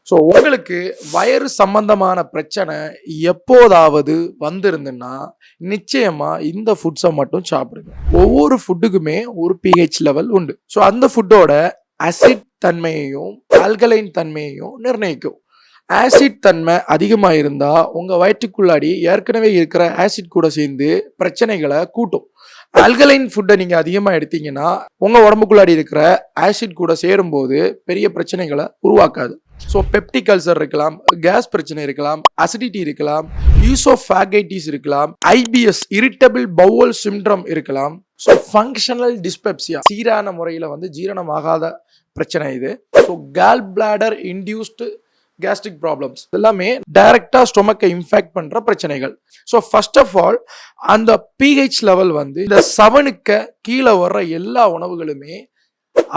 So உங்களுக்கு வயிறு சம்பந்தமான பிரச்சனை எப்போதாவது வந்திருந்துன்னா நிச்சயமா இந்த ஃபுட்ஸை மட்டும் சாப்பிடுங்க. ஒவ்வொரு ஃபுட்டுக்குமே ஒரு pH லெவல் உண்டு. ஸோ அந்த ஃபுட்டோட அசிட் தன்மையையும் ஆல்கலைன் தன்மையையும் நிர்ணயிக்கும். ஆசிட் தன்மை அதிகமாக இருந்தால் உங்கள் வயிற்றுக்குள்ளாடி ஏற்கனவே இருக்கிற ஆசிட் கூட சேர்ந்து பிரச்சனைகளை கூட்டும். ஆல்கலைன் ஃபுட்டை நீங்கள் அதிகமாக எடுத்தீங்கன்னா உங்கள் உடம்புக்குள்ளாடி இருக்கிற ஆசிட் கூட சேரும்போது பெரிய பிரச்சனைகளை உருவாக்காது. ஸோ பெப்டிக் அல்சர் இருக்கலாம், கேஸ் பிரச்சனை இருக்கலாம், அசிடிட்டி இருக்கலாம், ஈசோஃபேகைட்டிஸ் இருக்கலாம், ஐபிஎஸ் இரிட்டபிள் பவுல் சிண்ட்ரம் இருக்கலாம். ஸோ ஃபங்க்ஷனல் டிஸ்பெப்சியா சீரான முறையில் ஜீரணமாகாத பிரச்சனை இது. So gall bladder induced gastric problems எல்லாமே டைரக்டா ஸ்டொமக்கை இன்ஃபெக்ட் பண்ற பிரச்சனைகள். ஸோ ஃபர்ஸ்ட் ஆஃப் ஆல் அந்த pH லெவல் இந்த 7க்கு கீழே வர்ற எல்லா உணவுகளுமே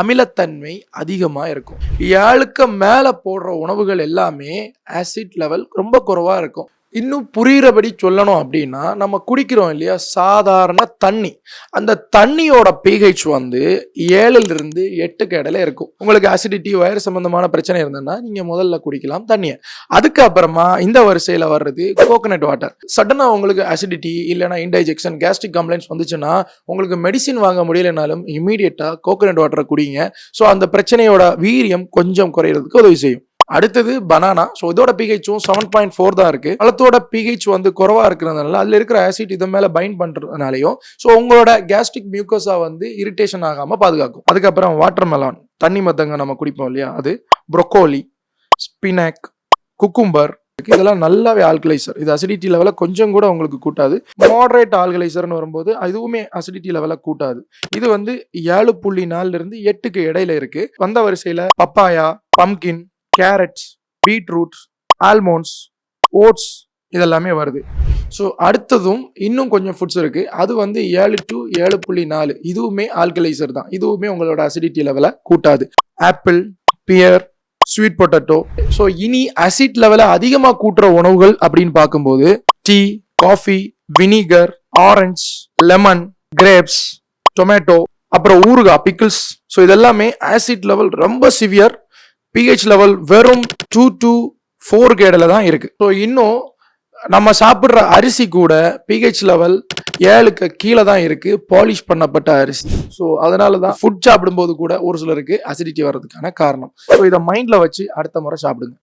அமிலத்தன்மை அதிகமா இருக்கும். 7க்கு மேல போடுற உணவுகள் எல்லாமே ஆசிட் லெவல் ரொம்ப குறைவா இருக்கும். இன்னும் புரிகிறபடி சொல்லணும் அப்படின்னா நம்ம குடிக்கிறோம் இல்லையா சாதாரண தண்ணி, அந்த தண்ணியோட pH 7லிருந்து 8க்கு இடையில இருக்கும். உங்களுக்கு அசிடிட்டி வயிறு சம்பந்தமான பிரச்சனை இருந்ததுன்னா நீங்க முதல்ல குடிக்கலாம் தண்ணியை. அதுக்கப்புறமா இந்த வரிசையில வர்றது கோகனட் வாட்டர். சடனா உங்களுக்கு அசிடிட்டி இல்லைன்னா இன்டைஜெக்ஷன் கேஸ்ட்ரிக் கம்ப்ளைண்ட்ஸ் வந்துச்சுன்னா உங்களுக்கு மெடிசின் வாங்க முடியலனாலும் இமீடியட்டா கோகனட் வாட்டரை குடிங்க. ஸோ அந்த பிரச்சனையோட வீரியம் கொஞ்சம் குறையிறதுக்கு உதவி செய்யும். அடுத்தது பனானா. ஸோ இதோட pH-ம் 7.4 தான் இருக்கு. பழத்தோட pH குறைவா இருக்கிறதுனால அதுல இருக்கிற ஆசிட் இதன் மேல பைண்ட் பண்றதுனாலையும் ஸோ உங்களோட கேஸ்ட்ரிக் மியூக்கஸா இரிட்டேஷன் ஆகாம பாதுகாக்கும். அதுக்கப்புறம் வாட்டர் மெலான், தண்ணி மத்தங்க நம்ம குடிப்போம் இல்லையா, அது ப்ரொக்கோலி, ஸ்பினாக், குக்கும்பர், இதெல்லாம் நல்லாவே ஆல்கலைசர். இது அசிடிட்டி லெவல கொஞ்சம் கூட உங்களுக்கு கூட்டாது. மாடரேட் ஆல்கலைசர்னு வரும்போது அதுவுமே அசிடிட்டி லெவல கூட்டாது. இது 7.4லிருந்து 8க்கு இடையில இருக்கு. வந்த வரிசையில papaya, pumpkin, carrots, beetroot, almonds, oats இதெல்லாமே வருது. ஸோ அடுத்ததும் இன்னும் கொஞ்சம் ஃபுட்ஸ் இருக்கு. அது 7 to 7.4 இதுவுமே ஆல்கலைசர் தான். இதுவுமே உங்களோட அசிடிட்டி லெவலை கூட்டாது. Apple, pear, sweet potato. So இனி அசிட் லெவலை அதிகமாக கூட்டுற உணவுகள் அப்படின்னு பார்க்கும்போது tea, coffee, vinegar, orange, lemon, grapes, tomato, அப்புறம் ஊறுகாய், பிக்கிள்ஸ். ஸோ இதெல்லாமே ஆசிட் லெவல் ரொம்ப சிவியர். pH லெவல் வெறும் 2 to 4க்கு இடையில தான் இருக்கு. ஸோ இன்னும் நம்ம சாப்பிட்ற அரிசி கூட pH லெவல் 7க்கு கீழே தான் இருக்கு, பாலிஷ் பண்ணப்பட்ட அரிசி. ஸோ அதனால தான் ஃபுட் சாப்பிடும்போது கூட ஒரு சிலருக்கு அசிடிட்டி வர்றதுக்கான காரணம். ஸோ இதை மைண்ட்ல வச்சு அடுத்த முறை சாப்பிடுங்க.